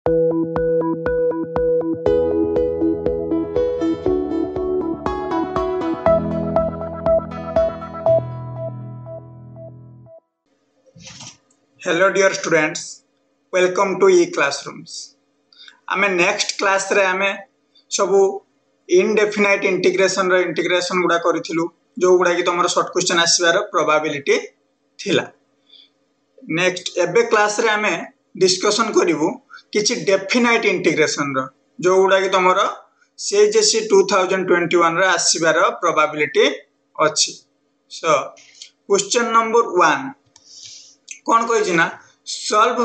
Hello dear students, welcome to e-classrooms. आमे next class रे आमे सबु इनडेफिनाइट इंटीग्रेशन रो इंटीग्रेशन गुडा करिथिलु जो गुडा कि तमरो शॉर्ट क्वेश्चन आसीबार प्रोबेबिलिटी थिला। नेक्स्ट एबे क्लास रे आमे डिस्कशन करिवु किछि डेफिनाइट इंटीग्रेशन रो जो गुडा कि तमरो सीएचएससी 2021 रे आसीबार प्रोबेबिलिटी अछि। सो क्वेश्चन नंबर 1 कौन कही ना सॉल्व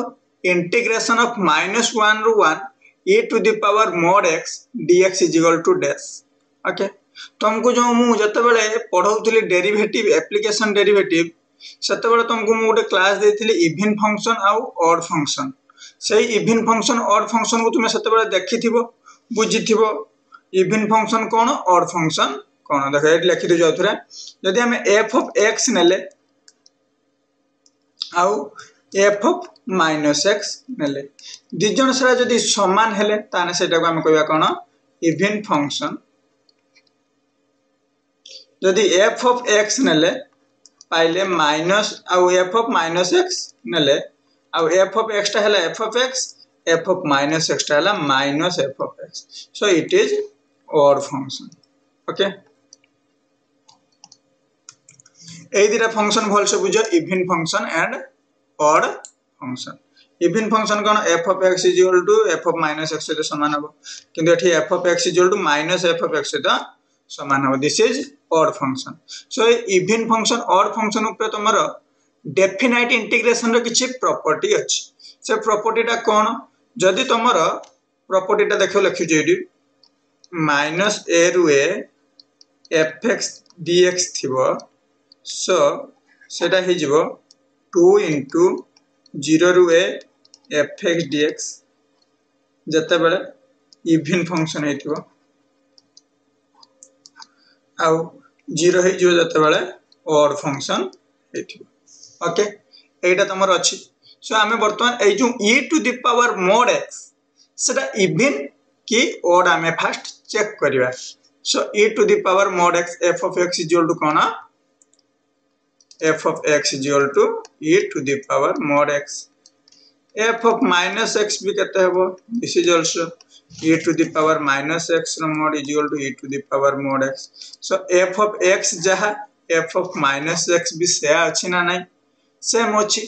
इंटीग्रेशन ऑफ -1 रू 1 e to the power mod x dx is equal to dash. Okay तुमको जो मु जते बेले पढौतली डेरिवेटिव एप्लीकेशन डेरिवेटिव सेते बेले तुमको मु गोटे क्लास देथिली इवन फंक्शन आउ ऑड फंक्शन। सेही इवन फंक्शन ऑड फंक्शन को तुमे सेते बेले देखिथिबो बुझिथिबो इवन फंक्शन कोन ऑड फंक्शन कोन। देखो एट लिखि दे जाउथरे यदि हम f ऑफ x नेले आउ f ऑफ -x नेले दिजन सरा जदि समान हेले ताने सेटा को हम कहबा कोन इवन फंक्शन। जदि f ऑफ x नेले पाइले माइनस आउ f ऑफ -x नेले आउ f ऑफ x ता हैला f of x f of -x ता हैला -f of x। So it is odd function. Okay ए दिरा फंक्शन भल से बुझो even function and odd function. Even function कोन f of x is equal to f of -x से समान हो किंतु एठी f of x is equal to -f of x से समान हो। This is odd function. So even function odd function ऊपर तमरो डेफिनाइट इंटीग्रेशन रो किछि प्रॉपर्टी अछि। से प्रॉपर्टी ता कोन जदि तमरो प्रॉपर्टी ता देखो लिखि जेडी -a रु a fx dx थिबो सो सेटा हे जिवो 2 into 0 ru a fx dx जते बेले इवन फंक्शन हेतिबो आउ 0 हे जो जते बेले ऑड फंक्शन हेतिबो। ओके एटा तमर अछि। सो हमें वर्तमान ए जो e to the power mod x सेटा इवन की ऑड हमें फर्स्ट चेक करिवा। So e to the power mod x f of x is equal to कोना f of x is equal to e to the power mod x। f of -x भी कहते हैं वो this is also e to the power -x mod is equal to e to the power mod x। so f of x जहाँ f of -x भी से अच्छी ना नहीं सेम अच्छी।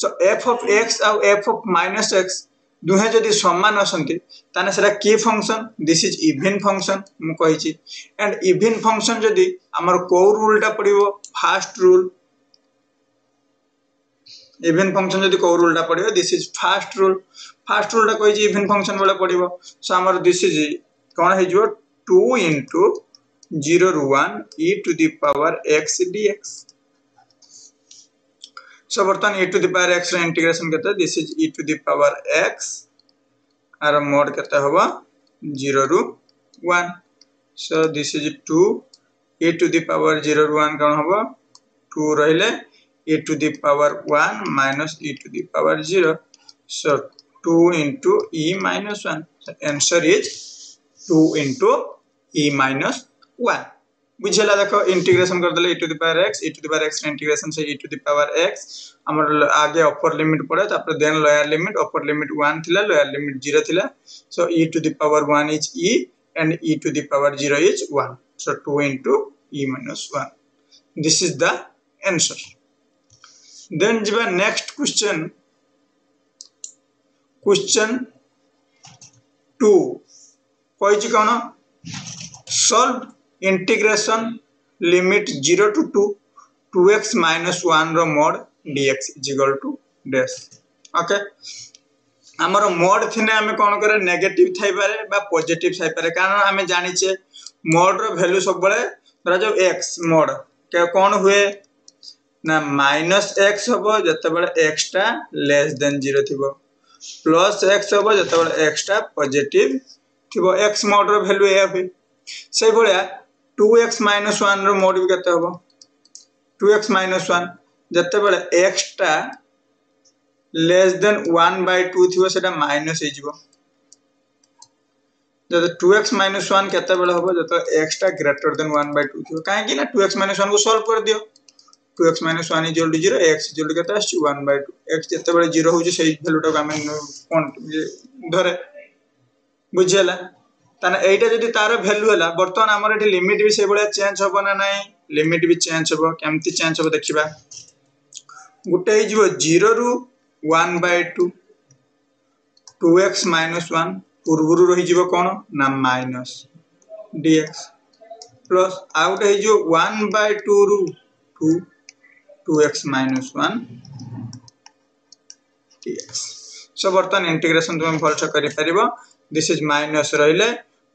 so f of x और f of -x दुहे जदि समान असंती ताने सेटा की function this is even function मु कहि छी। एंड इवन फंक्शन जदि हमर को रूल टा पड़िबो फर्स्ट रूल इवन फंक्शन जदि को रूल टा पड़िबो दिस इज फर्स्ट रूल टा कहि छी इवन फंक्शन वाला पड़िबो। सो हमर दिस इज कोन हे जो 2 into 0 ru 1 e to the power x dx। सो बर्तन e to the power x रे इंटीग्रेशन केते this is e to the power x are mode केते होबो 0 ru 1। So this is 2 e to the power 0 ru 1 कोन होबो 2 रहिले e to the power 1 minus e to the power 0। so 2 into e minus 1। so answer is 2 into e minus 1। बुझेला देखो integration कर देले e to the power x integration से e to the power x हमर आगे अपर limit पड़े तापर then lower limit upper limit 1 थिला लोअर लिमिट 0 थिला। so e to the power 1 is e and e to the power 0 is 1। so 2 into e minus 1 this is the answer। then jiba next question 2 कहि कोन solve integration limit 0 to 2 2x minus 1 रो mod dx is equal to dash। Okay हमर mod थिने हमें कोन करे negative Thai पारे बा पॉजिटिव थाई पारे कारण हमें जानि छे mod रो वैल्यू सब बळे धरा जो x mod के कोन हुए ना -x होबो जते बेले x टा लेस देन 0 थिबो प्लस x होबो जते बेले x टा पॉजिटिव थिबो x mod रो वैल्यू ए होबे। से भलिया 2x - 1 रो mod भी केते होबो 2x - 1 जते बेले x टा लेस देन 1/2 थिबो सेटा माइनस हे जिवो जब 2x - 1 केते बेले होबो जब x टा ग्रेटर देन 1/2 थियो काहे कि ना 2x - 1 को सॉल्व कर दियो 2x - 1 = 0 x = केते आछि 1/2 x जेते बेले 0 होउची सेही वैल्यू टा हम कोन धरे बुझियला ताना एटा जदी तार वैल्यू हला वर्तमान हमर एठी लिमिट भी से बेले चेंज होबो ना नाही लिमिट भी चेंज होबो केमती चेंज होबो देखिबा गुटे ही जीवो 0 रु 1/2 2x - 1 पूर्वरु रही जीवो कोन ना माइनस dx प्लस आउट है जो 1/2 रु 2 2x - 1 dx सो बर्तन इंटीग्रेशन तुम भल से करि परिबो दिस इज माइनस रहिले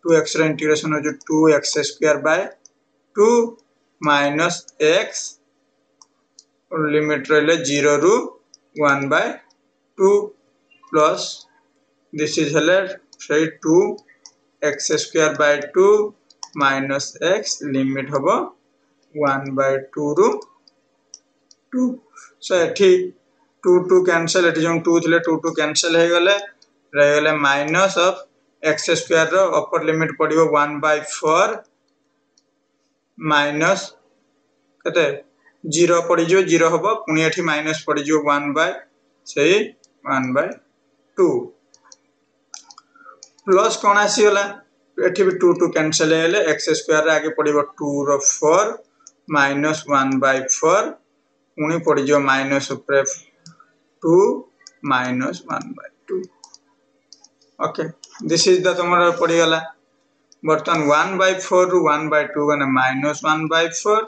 2x रो इंटीग्रेशन हो जो 2x² / 2 माइनस x और लिमिट रहिले 0 रु 1/2 प्लस दिस इज हले say 2x² / 2 minus x limit होबो 1/2 रु 2 सो एठी 2 कैंसिल एठी जो 2 थिले 2 कैंसिल हे गले रह गले माइनस ऑफ x² रो अपर लिमिट पडिबो 1/4 माइनस कते 0 पडी जो 0 होबो पुनी एठी माइनस पडी जो 1/2 प्लस कोन आसी होला एठी भी 2 कैंसिल हेले x² रे आगे पडिबो 2 रो 4 माइनस 1/4 उनी पडी जो माइनस ऊपर 2 minus 1/2 okay this is the तमरा पडी गला बर्तन 1/4 रु 1/2 गने माइनस 1/4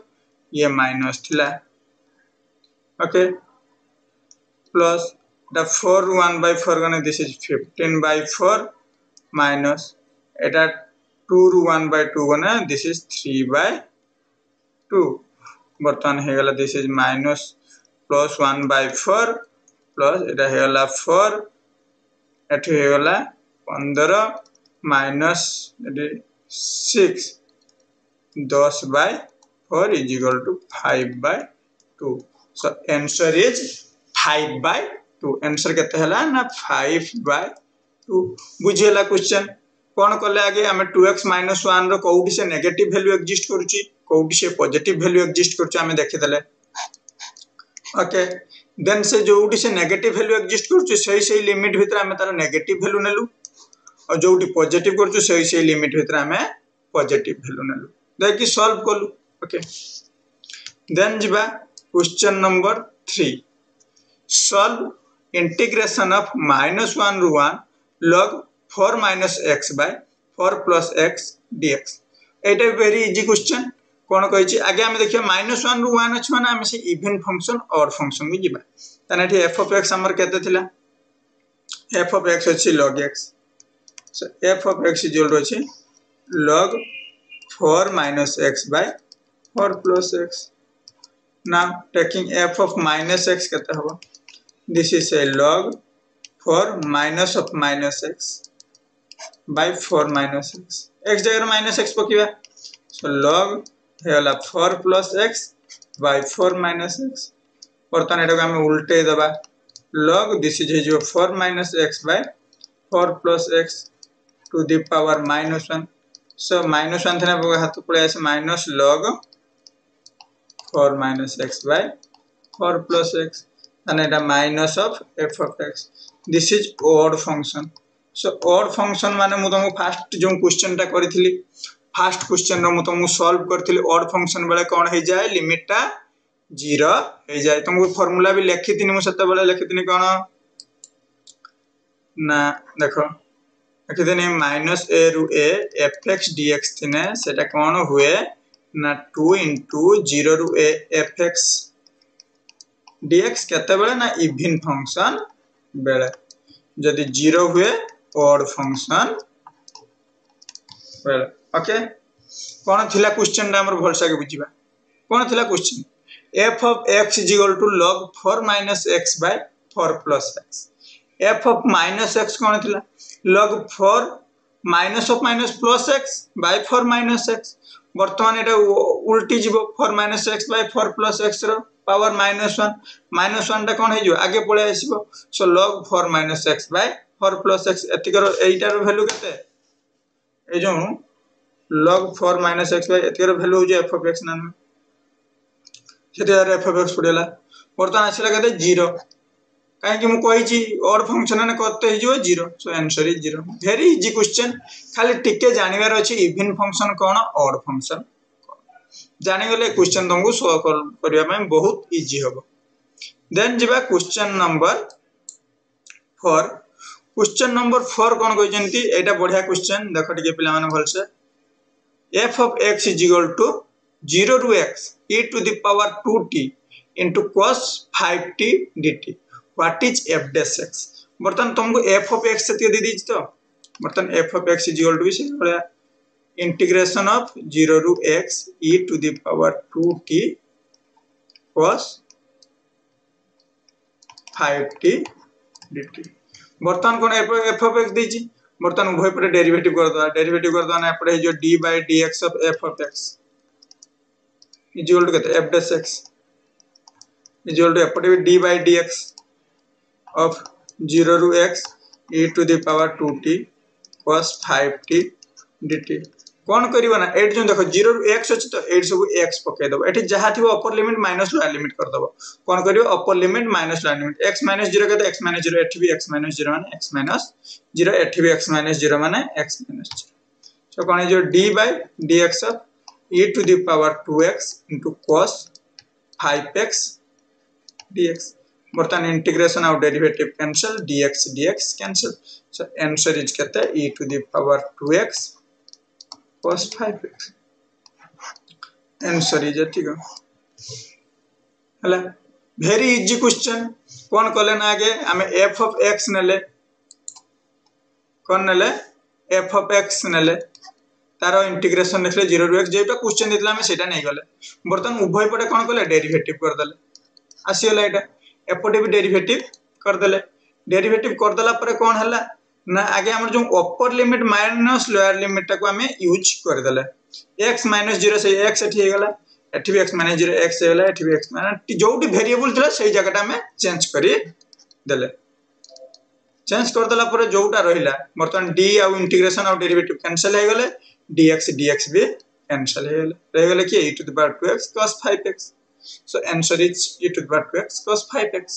ये माइनस थिला ओके प्लस द 4 रु 1/4 गने दिस इज 15/4 minus eta 2 रु 1/2 गने दिस इज 3/2 बर्तन हे गला this is minus plus 1/4 plus iota हे गला 4 एठी हे गला 15 minus 6 10/4 is equal to 5/2 so answer is 5/2 answer केते हला ना 5/2 बुझेला क्वेश्चन कोन करले आगे हमें 2x - 1 रो कोउडी से नेगेटिव वैल्यू एग्जिस्ट करूची कोउडी से पॉजिटिव वैल्यू एग्जिस्ट करूची हमें देखि देले ओके देन से जोडी से नेगेटिव वैल्यू एग्जिस्ट करूची सही लिमिट भीतर हमें तार नेगेटिव वैल्यू नेलु और जोडी पॉजिटिव करूची सही लिमिट भीतर हमें पॉजिटिव वैल्यू नेलु देखि सॉल्व कलु ओके देन जिबा question number 3 solve integration of -1 रु 1 log 4 minus x by 4 plus x dx Etah very easy question कोन कहै छी आगे हम देखियो -1 रु 1 अछि माने हम से इवन फंक्शन और फंक्शन में जिबा तने एठी f of x हमर केते थिला f of x अछि log x so f of x is equal to अछि log 4 minus x by 4 plus x now taking f of minus x केते होबो this is a log 4 minus of minus x by 4 minus x x जगह minus x पकिबा so log Hella 4 plus x by 4 minus x बर्तन एटा हम उल्टे दबा log this is जो 4 minus x by 4 plus x to the power -1 so -1 थने हाथ पळे आसे minus log 4 minus x by 4 plus x and eta minus of f of x this is odd function so odd function माने मु तुमको first जो question टा करिथिली first question रो मु तुमको सॉल्व करथिली odd function बेले कोन हे जाय लिमिट टा 0 हे जाय तुमको फार्मूला भी लिखिथिनी मु सते बेले लिखिथिनी कोन ना देखो लिखिथिनी -a रु a fx dx थिने सेटा कोन हुए ना 2 * 0 रु a fx dx केते बेले ना इवन फंक्शन बेले जदी 0 हुए ऑड फंक्शन बेले ओके कोन थिला क्वेश्चन दा हमर भलसा के बुझिबा कोन थिला question f of x is equal to log 4 minus x by 4 plus x f of minus x कोन थिला log 4 minus of minus plus x by 4 minus x वर्तमान एटा उल्टी जीवो 4 minus x by 4 plus x रो power -1 टा कोन हे जो आगे पळे आसीबो सो log 4 minus x by 4 plus x एतिकर एटार वैल्यू केते ए जो log 4 minus x by एतिर value हो जे f of x नाम सेते f of x पड़ेला बर्तन आसीला कते 0 काहे कि मु कहिची ऑड फंक्शन ने करते हे जो 0 सो answer is 0 very easy question खाली टिके जानिबार अछि इवन फंक्शन कोन ऑड फंक्शन जानि गले क्वेश्चन तुमको सॉल्व करिया में बहुत इजी होबो देन जिबा क्वेश्चन नंबर 4 क्वेश्चन नंबर 4 कोन कहजंती एटा बढ़िया क्वेश्चन देखो टिके पिला माने भलसे f of x is equal to 0 to x e to the power 2t into cos 5t dt what is f dash x बर्तन तुमको f of x से they these तो बर्तन f of x is equal to से बड़ा integration of 0 to x e to the power 2t cos 5t dt बर्तन कोन f of x दीजी बर्तन उभय पर डेरिवेटिव कर दो ना एपडे जो d by dx of f of x is equal to f dash x is equal to एपडे d by dx of 0 to x e to the power 2t cos 5t dt कोन करिवो ना eight जो देखो 0 to x अछि तो eight सब x पके दबो एठी जहा थिबो upper limit minus lower limit कर दबो कोन करिवो upper limit minus lower limit x - 0 के तो x - 0 एठी भी x - 0 माने x - 0 एठी भी x - 0 माने x - 0 सो कोन जो d by dx of e to the power 2x into cos 5x dx बर्तन integration of derivative cancel dx dx cancel so answer is कहते e to the power 2x cos 5x answer is ठीक है हला very easy question कोन कले ना आगे हमें f of x नेले कोन नेले f of x नेले तारो इंटीग्रेशन देखले 0 to x जेटा क्वेश्चन दितला हमें सेटा नै गले बर्तन उभय पटे कोन कले डेरिवेटिव कर दले आसी होला एटा एपटे भी डेरिवेटिव कर दला पर कोन हला ना आगे हमर जो अपर लिमिट माइनस लोअर लिमिट को हमें यूज कर दले x - 0 से x एठी गला एठी भी x - 0 x गला एठी भी x माने जोटी वेरिएबल थिला सेही जगहटा में चेंज करी दले चेंज कर दला पर जोटा रहिला बर्तन d आ इंटीग्रेशन ऑफ डेरिवेटिव कैंसिल हे गले dx dx भी कैंसिल हे गले रह गले कि e to the power 2x cos 5x so answer is e to the power 2x cos 5x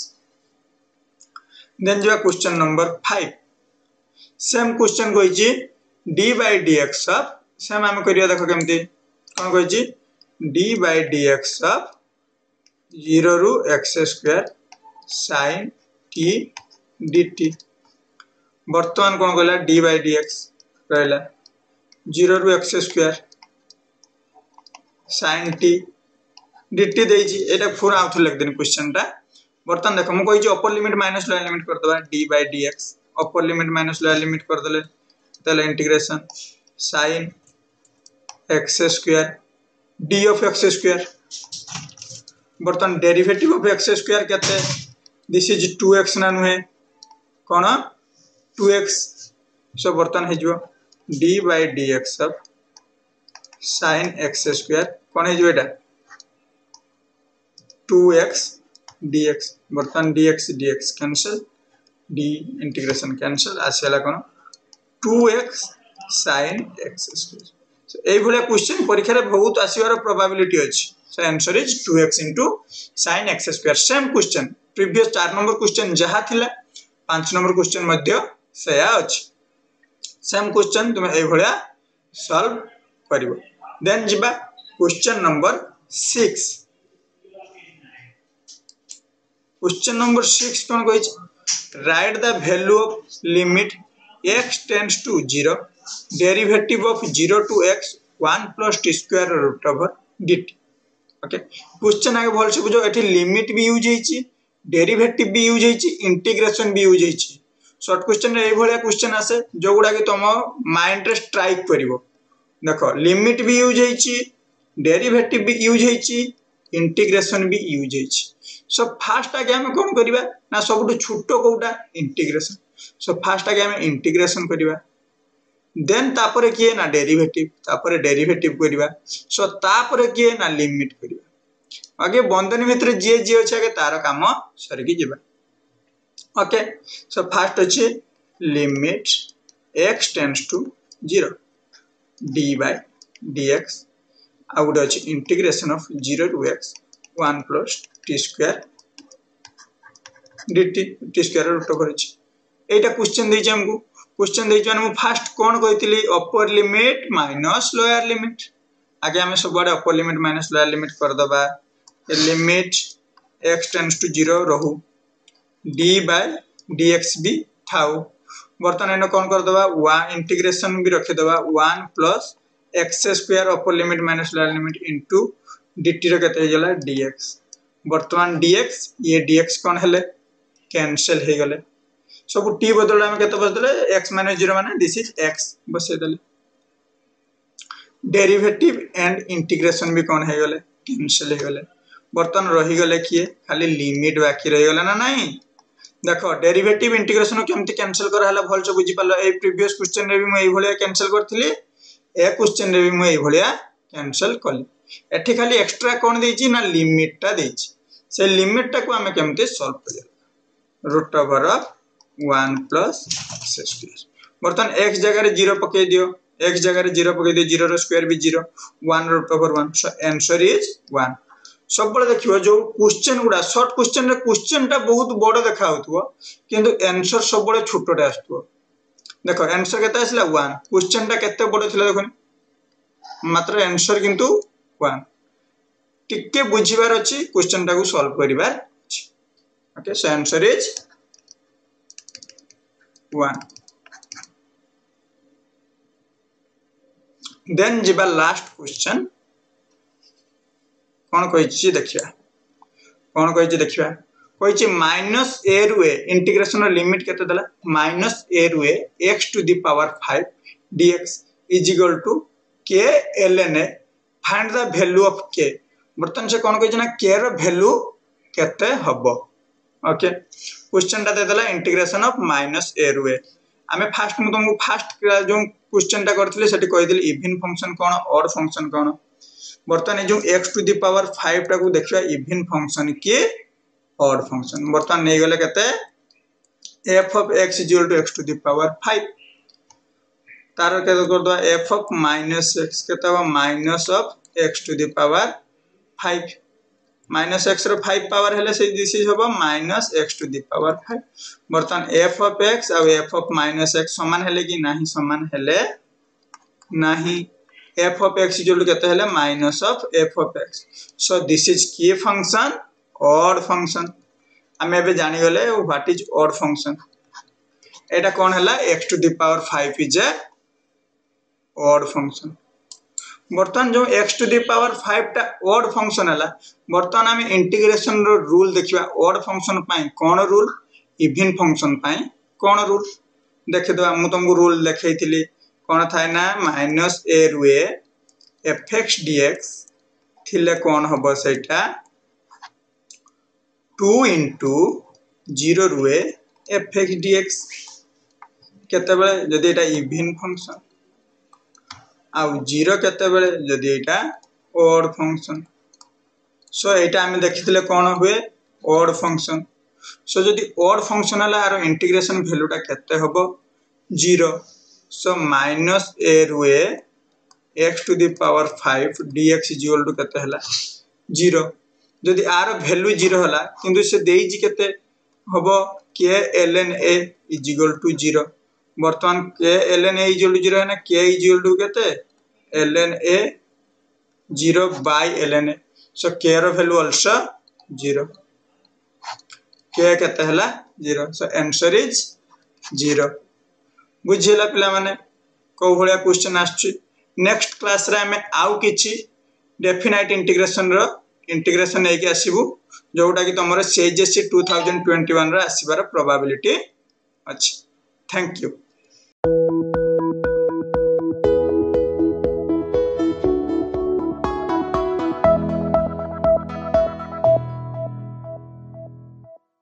then जो question number 5 same question Koichi d by dx of same हम करिया देखो केमती कोन Koichi d by dx of 0 ru x square sin t dt वर्तमान कोन कहला d by dx रहला 0 ru x square sin t dt देजी एटा पूरा आउथ लिख देन क्वेश्चन ता वर्तमान देखो म कहि अपर लिमिट माइनस लोअर लिमिट कर दबा d by dx upper limit minus lower limit कर दले तले integration sin x square d of x square वर्तमान डेरिवेटिव ऑफ x square केते दिस इज 2x ना नुहे कोन 2x सो वर्तमान हे जो d by dx of sin x square कोन हे जो एटा 2x dx वर्तमान dx dx cancel d integration cancel आसेला कोन 2x sin x square so एई भले क्वेश्चन परीक्षा रे बहुत आसीबार प्रोबेबिलिटी अछि so answer is 2x sin x square same question previous 4 number question जहा थिला 5 नंबर क्वेश्चन मध्य सेया अछि सेम क्वेश्चन तुम एई भले सॉल्व करिवो देन जिबा क्वेश्चन नंबर 6 क्वेश्चन नंबर 6 कोन कहि write the value of limit x tends to 0 derivative of 0 to x 1 plus t square root over dt okay question आगे भल से बुझो एठी लिमिट भी यूज हेची डेरिवेटिव भी यूज हेची इंटीग्रेशन भी यूज हेची शॉर्ट क्वेश्चन रे एई भलिया क्वेश्चन आसे जो गुडा के तम माइंड रे स्ट्राइक करिवो देखो लिमिट भी यूज हेची डेरिवेटिव भी यूज हेची इंटीग्रेशन भी यूज हेची सो फास्ट आगे हम कोन करिबा ना सबटु छोटो कोटा इंटीग्रेशन सो फास्ट आगे हम इंटीग्रेशन करिबा देन तापरे किए ना डेरिवेटिव तापरे डेरिवेटिव करिबा सो तापरे किए ना लिमिट करिबा आगे बंधन भितर जे जे अछि आगे तार काम सरी कि जेबा ओके सो फास्ट अछि limit x tends to 0 d by dx आ गोटे अच्छे integration of 0 to x 1 plus t square dt t square root over एटा क्वेश्चन देछि हमको क्वेश्चन देछि माने फास्ट कोन कहितली upper limit minus lower limit आगे हमें सब बड़े upper limit minus lower limit कर दबा लिमिट x टेंड्स टू 0 रहू d बाय dx भी थाउ बर्तन एनो कोन कर दबा 1 इंटीग्रेशन भी रखे दबा 1 प्लस x स्क्वायर अपर limit minus lower limit into dt रो केते गेला dx वर्तमान dx ये dx कोन हेले कैंसिल हे गले सब t बदल हम केते बदले x - 0 माने दिस इज x बसे देले डेरिवेटिव एंड इंटीग्रेशन भी कोन हे गले कैंसिल हे गले बर्तन रही गले किए खाली लिमिट बाकी रही गले ना नहीं देखो डेरिवेटिव इंटीग्रेशन केमति कैंसिल कर हला भल से बुझी पालो ए प्रीवियस क्वेश्चन रे भी मैं एई भलिया कैंसिल करथिली ए क्वेश्चन रे भी मैं एई भलिया कैंसिल कली एठी खाली एक्स्ट्रा कोन देछि ना लिमिट टा देछि से लिमिट टा को हमें केमति सॉल्व करिया root over 1 plus x square बर्तन x जगह रे 0 पके दियो x जगह रे 0 पके दियो 0 रो स्क्वायर भी 0 1 root over 1 so answer is 1 सब बळे देखियो जो क्वेश्चन गुडा शॉर्ट क्वेश्चन रे क्वेश्चन टा बहुत बड़ देखा होतबो किंतु आंसर सब बळे छोटो टा आस्तबो देखो आंसर केते आसला 1 क्वेश्चन टा केते बड़ थिला देखो मात्र आंसर किंतु 1 टिके बुझिबार अछि क्वेश्चन टा को सॉल्व करिबार अछि okay so answer is 1 then जिबा लास्ट क्वेश्चन कोन कहिछि देखिया कोन कहिछि देखिया कहिछि माइनस a रु a इंटीग्रेशन रो लिमिट केते देला माइनस a रु a x to the power 5 dx is equal to k ln a find the value of k बर्तन से कोन कहिछि ना k रो वैल्यू केते हबो ओके क्वेश्चन टा दे देला इंटीग्रेशन ऑफ माइनस a रु a हमें फास्ट मु तुमको फास्ट जो क्वेश्चन टा करथिले सेठी कहि दिली इवन फंक्शन कोन ऑड फंक्शन कोन बर्तन जो x टू द पावर 5 टा को देखिया इवन फंक्शन के ऑड फंक्शन बर्तन नै गेले केते f of x equal to x to the power 5 तार के कर दो f ऑफ माइनस x केते हो minus of x to the power 5 minus x रो 5 पावर हेले से दिस इज होबो minus x to the power 5 बर्तन f ऑफ x और f ऑफ माइनस x समान हेले कि नाही समान हेले नाही f of x equal to केते हेले minus of f of x so this is की फंक्शन ऑड फंक्शन हमें बे जानि गले व्हाट इज ऑड फंक्शन एटा कोन हला x to the power 5 is a odd function बर्तन जो x टू द पावर 5 टा ऑड फंक्शन हला बर्तन हम इंटीग्रेशन रो रूल देखिबा ऑड फंक्शन पई कोन रूल इवन फंक्शन पई कोन रूल देखे दो हम तुमको रूल देखैतिली कोन थाय ना माइनस a रु a fx dx थिले कोन हबो सेटा 2 into 0 रु a fx dx केते बेले जदी एटा इवन फंक्शन आ 0 केते बेले जदी एटा ऑड फंक्शन सो एटा हम देखिथिले कोन हुए ऑड फंक्शन सो जदी ऑड फंक्शन हला आरो इंटीग्रेशन वैल्यू टा केते हबो 0 so minus a रु a x to the power 5 dx is equal to केते हला 0 जदी आर वैल्यू 0 हला किंतु से देई जी केते हबो k ln a is equal to 0 वर्तमान k ln a is equal to 0 है ना k is equal to केते ln a 0 by ln a so k रो वैल्यू आल्सो 0 k केते हला 0 so answer is 0 बुझिला पिला माने को भलिया क्वेश्चन आछि नेक्स्ट क्लास रे हमें आउ किछि डेफिनाइट इंटीग्रेशन रो इंटीग्रेशन नै के आसीबु जोटा कि तमरो CHSE 2021 रे आसीबार प्रोबेबिलिटी अछि थैंक यू।